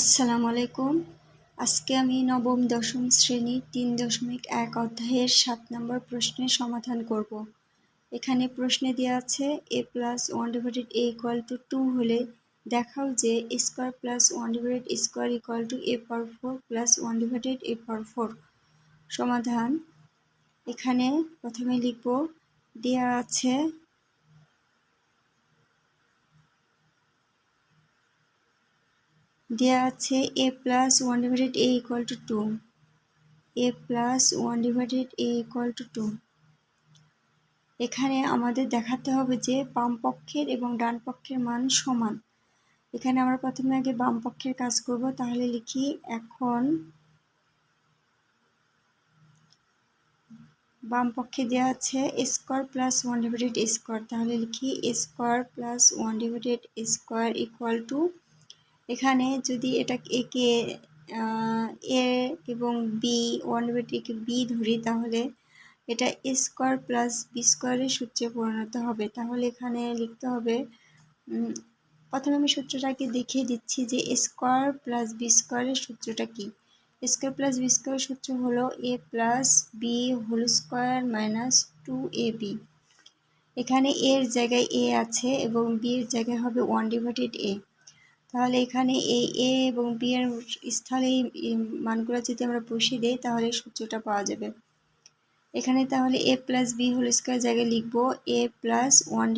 আসসালামু আলাইকুম। আজকে আমি নবম দশম শ্রেণীর ৩.১ অধ্যায়ের ৭ নম্বর প্রশ্নের সমাধান করব। এখানে প্রশ্নে দেওয়া আছে a+1/a=2 হলে দেখাও যে a² + 1/² a⁴ + 1/4 সমাধান। এখানে প্রথমে লিখব দেওয়া আছে a+1/a=2 a+1/a=2। এখানে আমাদের দেখাতে হবে যে বাম পক্ষের এবং ডান পক্ষের মান সমান। এখানে আমরা প্রথমে আগে বাম পক্ষের কাজ করব, তাহলে লিখি এখন বাম পক্ষে দেওয়া আছে a² + 1/a², তাহলে লিখি a² + 1/a² এখানে যদি একে এ এবং বি 1/a-কে বি ধরি, তাহলে এটা a² + b² সূত্রে পরিণত হবে। তাহলে এখানে লিখতে হবে, প্রথমে আমি সূত্রটাকে দেখিয়ে দিচ্ছি যে a² + b² সূত্রটা কি। a² + b² সূত্র হলো a + b² - 2ab। এখানে এর জায়গায় a আছে এবং b এর জায়গায় হবে 1/a। তাহলে এখানে এই a এবং b এর স্থানে এই মানগুলো যদি আমরা বসিয়ে দিই, তাহলে সূত্রটা পাওয়া যাবে। এখানে তাহলে a + b² জায়গায় লিখব a + 1/a²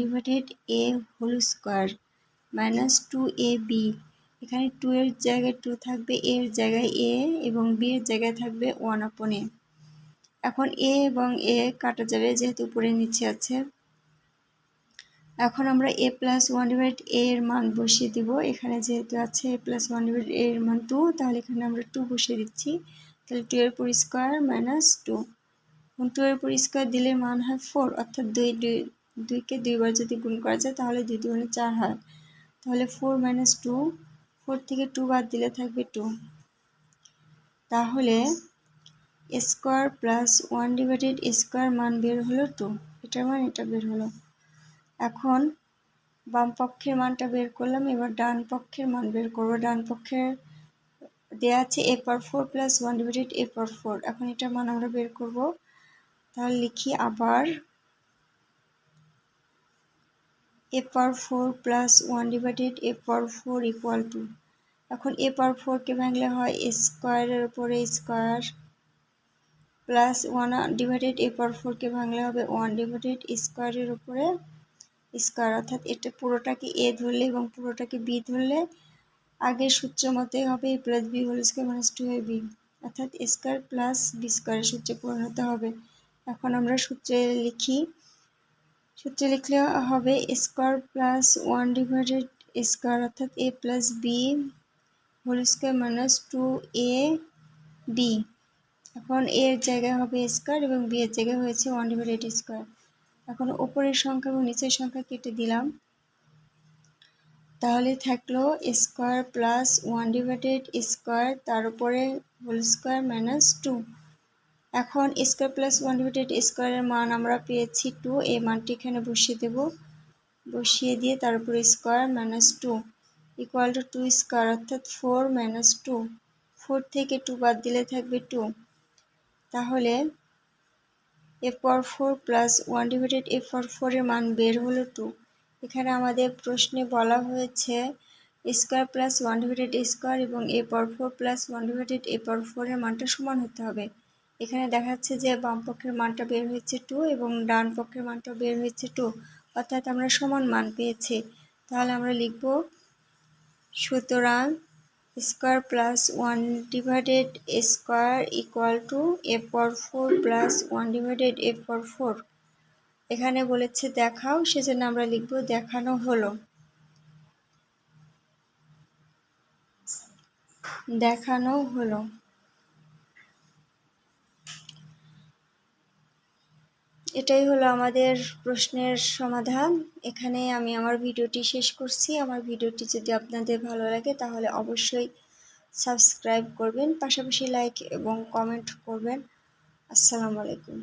- 2ab। এখানে 2 এর জায়গায় 2 থাকবে, a এর জায়গায় a এবং b এর জায়গায় থাকবে 1/a। এখন a এবং a কাটা যাবে যেহেতু উপরে নিচে আছে। এখন আমরা a + 1/a এর মান বসিয়ে দিব। এখানে যেহেতু আছে a + 1/a এর মান 2, তাহলে এখানে আমরা 2 বসিয়ে দিচ্ছি। তাহলে 2 এর উপর স্কয়ার - 2। 2 এর উপর স্কয়ার দিলে মান হয় 4, অর্থাৎ 2কে 2 বার যদি গুণ করা যায় তাহলে 2 × 4 হয়। তাহলে 4 - 2, 4 থেকে 2 বাদ দিলে থাকবে 2। তাহলে a² + 1/a² মান বের হলো 2। এটার মান এটা বের হলো। এখন বাম পক্ষের মানটা বের করলাম, এবার ডান পক্ষের মান বের করব। ডান পক্ষের দেওয়া আছে a⁴ + 1/a⁴। এখন এটার মান আমরা বের করব। তাহলে লিখি আবার a⁴ + 1/a⁴ = 2। এখন a⁴ কে ভাঙলে হয় a² এর উপরে স্কয়ার প্লাস 1/a⁴ কে ভাঙলে হবে 1/a² এর উপরে স্কয়ার, অর্থাৎ এটা পুরোটাকে a ধরলে এবং পুরোটাকে b ধরলে আগের সূত্র মতোই হবে a + b² - 2ab, অর্থাৎ a² + b² সূত্রে পরিণত হবে। এখন আমরা সূত্রে লিখি। সূত্রে লিখলে হবে a² + 1/a², অর্থাৎ a + b² - 2ab। এখন a এর জায়গায় হবে a² এবং b এর জায়গায় হয়েছে 1/a²। এখন উপরের সংখ্যা এবং নিচের সংখ্যা কেটে দিলাম। তাহলে থাকলো a² + 1/a², তার উপরে হোল² - 2। এখন a² + 1/a² এর মান আমরা পেয়েছি 2। এই মানটি এখানে বসিয়ে দেব। বসিয়ে দিয়ে তার উপরে স্কয়ার - 2 = 2², অর্থাৎ 4 - 2। 4 থেকে 2 বাদ দিলে থাকবে 2। তাহলে a⁴ + 1/a⁴ এর মান বের হলো 2। এখানে আমাদের প্রশ্নে বলা হয়েছে a² + 1/a² এবং a⁴ + 1/a⁴ এর মানটা সমান হতে হবে। এখানে দেখাচ্ছে যে বাম পক্ষের মানটা বের হয়েছে 2 এবং ডান পক্ষের মানটা বের হয়েছে 2, অর্থাৎ আমরা সমান মান পেয়েছি। তাহলে আমরা লিখব, সুতরাং a² + 1/a² = a⁴ + 1/a⁴। এখানে বলেছে দেখাও, সেজন্য আমরা লিখব দেখানো হলো। দেখানো হলো। এটাই হলো আমাদের প্রশ্নের সমাধান। এখানে আমি আমার ভিডিওটি শেষ করছি। আমার ভিডিওটি যদি আপনাদের ভালো লাগে তাহলে অবশ্যই সাবস্ক্রাইব করবেন, পাশাপাশি লাইক এবং কমেন্ট করবেন। আসসালামু আলাইকুম।